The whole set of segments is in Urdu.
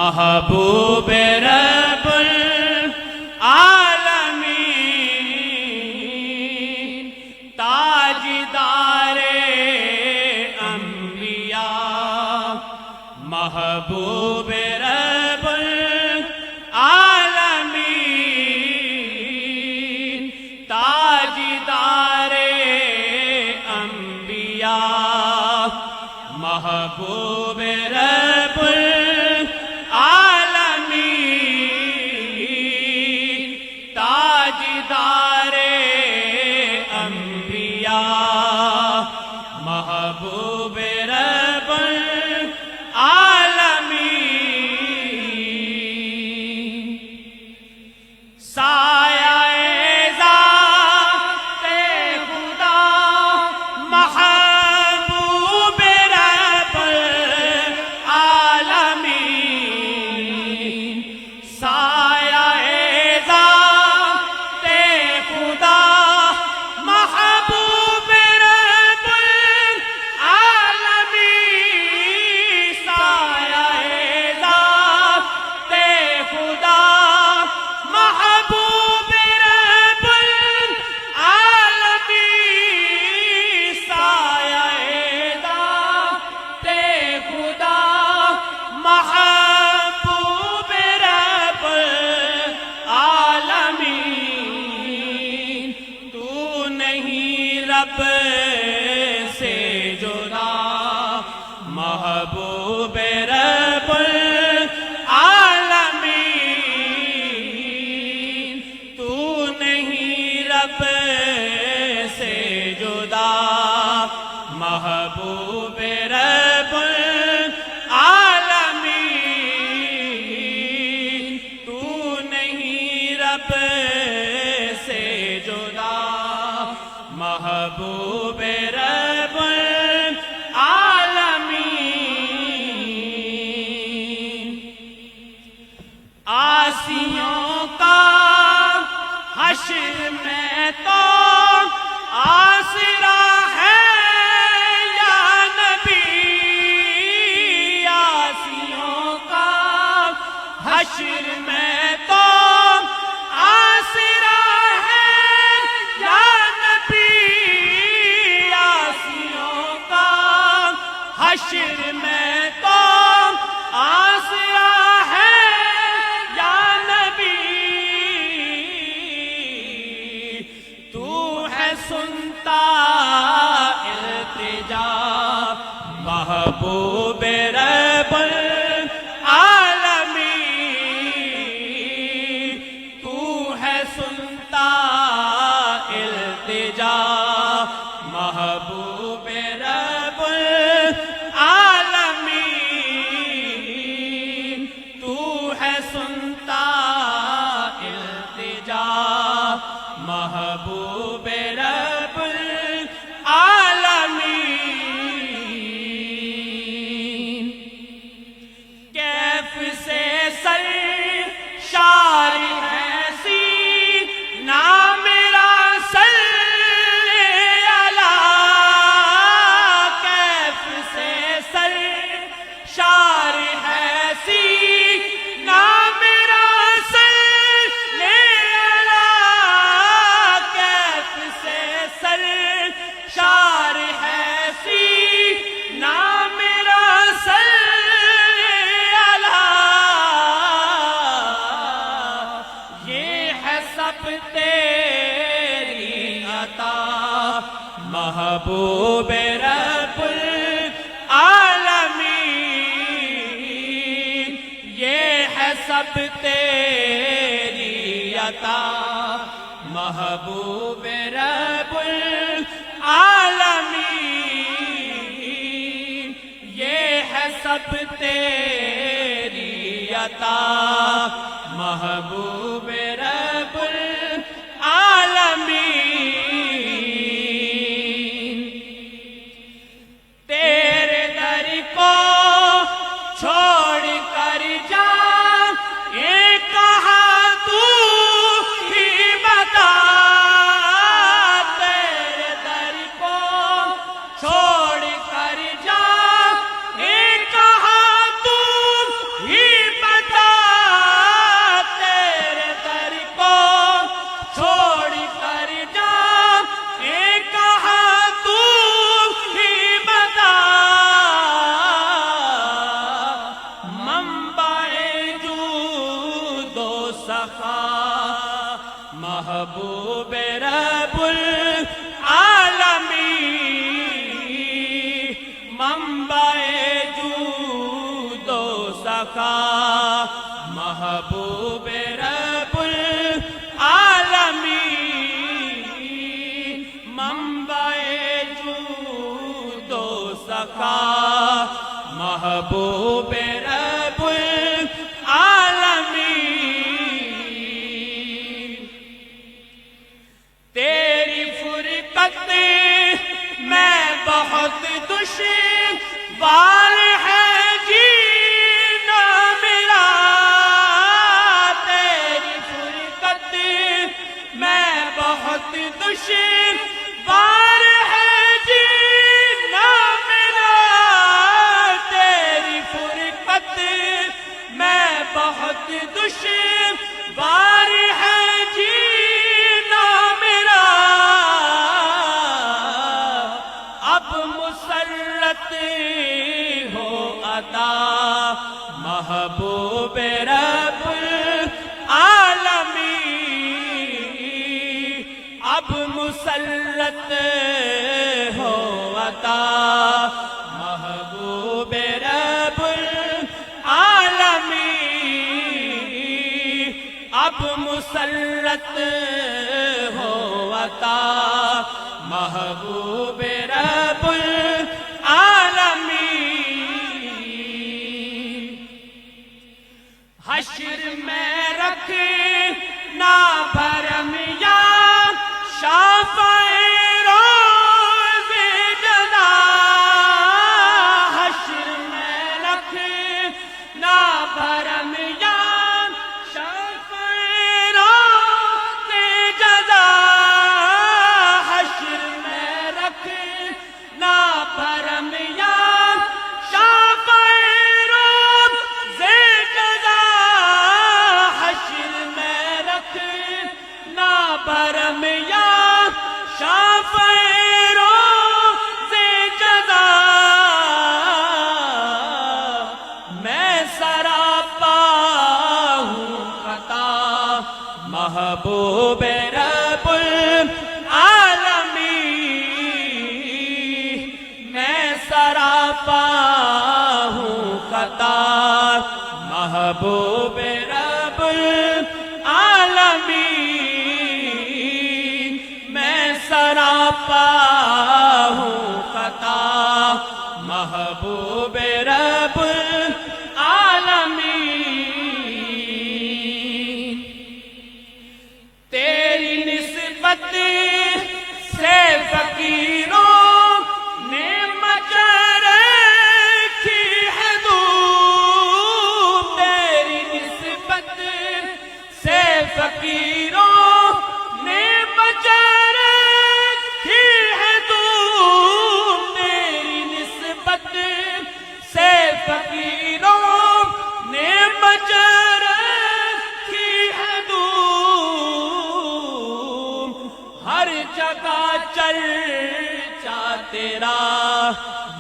محبوب رب العالمین تاجدار انبیاء محبوب رب العالمین تاجدار انبیاء محبوب رب العالمین تاجدار انبیاء محبوب رب العالمین سایہ ذات خدا محبوب رب العالمین سایہ ذات خدا محبوب رب العالمین سایہ ذات خدا محبوب رب العالمین سایہ ذات خدا محبوب رب العالمین تو نہیں رب سے جدا محبوب رب العالمین تو نہیں رب سے جدا محبوب رب العالمین تو نہیں رب سے جدا محبوب رب العالمین آسیوں کا حشر میں تو آسرا ہے یا نبی آسیوں کا حشر میں تو آسرا ہے یا نبی آسیوں کا حشر میں تو آسرا ہے یا نبی تو ہے سنتا التجا محبوب رب العالمین تو ہے سنتا التجا محبوب رب العالمین تو ہے سنتا التجا محبوب رب العالمین کیف سے سر شار ایسی نام میرا سر اللہ کیف سے سر شار ایسی نام میرا سر اللہ کیف سے سر شار ایسی نام میرا سر تیری عطا محبوب رب العالمین یہ ہے سب تیری عطا محبوب رب العالمین یہ ہے سب تیری عطا محبوب رب العالمین تیرے در کو چھوڑ کر جا یہ کہا تو ہی بتا تیرے در کو چھوڑ کر جا یہ کہا تو ہی بتا محبوب رب العالمین منبع جود و سخا محبوب رب العالمین منبع جود و سخا محبوب رب العالمین تیری فرقت میں بہت دشوار ہے جینا میرا تیری فرقت میں بہت دشوار ہے جینا میرا تیری فرقت میں بہت دشوار ہے جینا میرا اب مسلط ہو عطا محبوب رب العالمین اب مسلط ہو عطا محبوب رب العالمین اب مسلط ہو عطا محبوب رب العالمین حشر میں رکھنا بھرم یا شافع روز جزا حشر میں رکھنا بھرم یا شافع روز جزا حشر میں رکھنا بھرم یا شافع روز جزا حشر میں رکھنا بھرم یا شافع روز جزا میں سراپا ہوں خطا محبوب رب العالمین میں سراپا ہوں خطا محبوب رب العالمین میں سراپا ہوں خطا محبوب رب العالمین تیری نسبت سے فقیروں نے مچرکھی ہے دھوپ تیری نسبت سے فقیروں نے مچرکھی ہے دھوپ تیری نسبت سے فقیروں نے مچرکھی ہے دھوپ ہر جگہ چرچا تیرا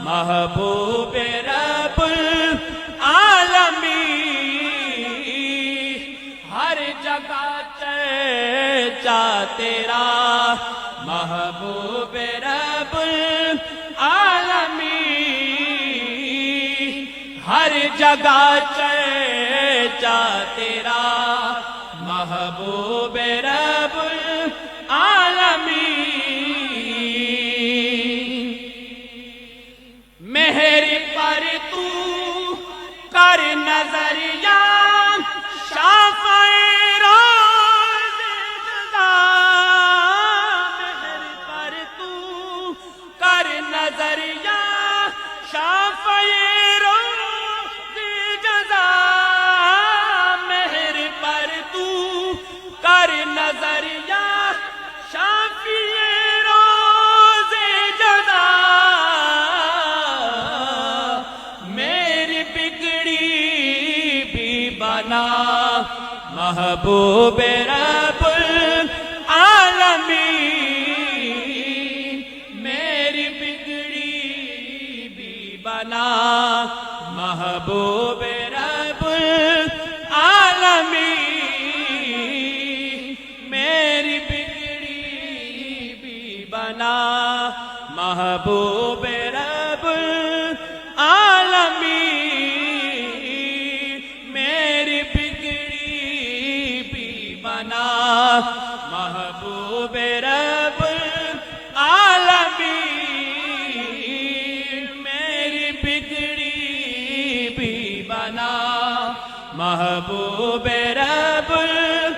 محبوب رب العالمین ہر جگہ چرچا تیرا محبوب رب العالمین ہر جگہ چرچا تیرا محبوب رب العالمین مہر پر تو کر نظر یا شافع روز جزا مہر پر تو کر نظر یا شافع روز جزا مہر پر تو کر نظر یا شافع روز جزا میری بگڑی بھی بنا محبوب رب العالمین میری بگڑی بھی بنا محبوب رب العالمین میری بنا محبوب رب العالمین میری بگڑی بھی بنا محبوب رب العالمین میری بگڑی بھی بنا محبوب رب العالمین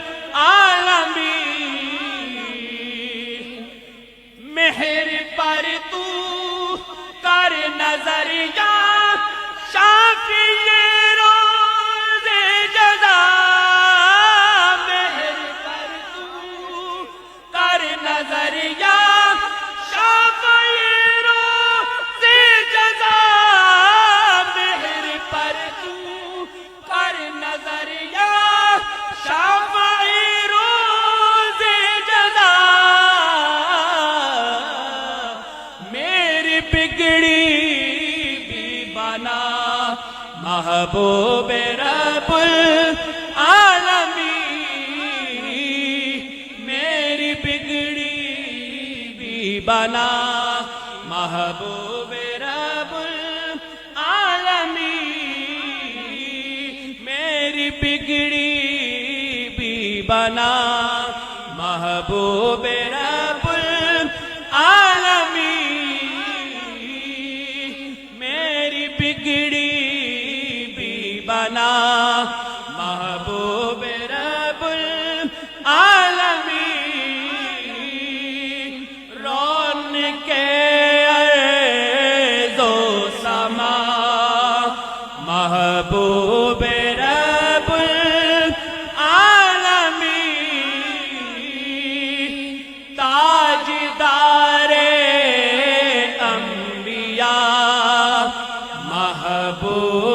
مہر پر تو کر نظریہ شافی روز جزا مہر پر تو کر نظریہ شافی روز جزا مہر پر تو کر نظریہ شافی روز جزا میری بگڑی بھی بنا محبوب رب العالمین میری بگڑی بھی بنا محبوب رب العالمین میری بگڑی بھی بنا محبوب رب العالمین میری بگڑی بھی بنا محبوب رب العالمین رونق ارض و سما محبوب رب العالمین تاجدار انبیاء محبوب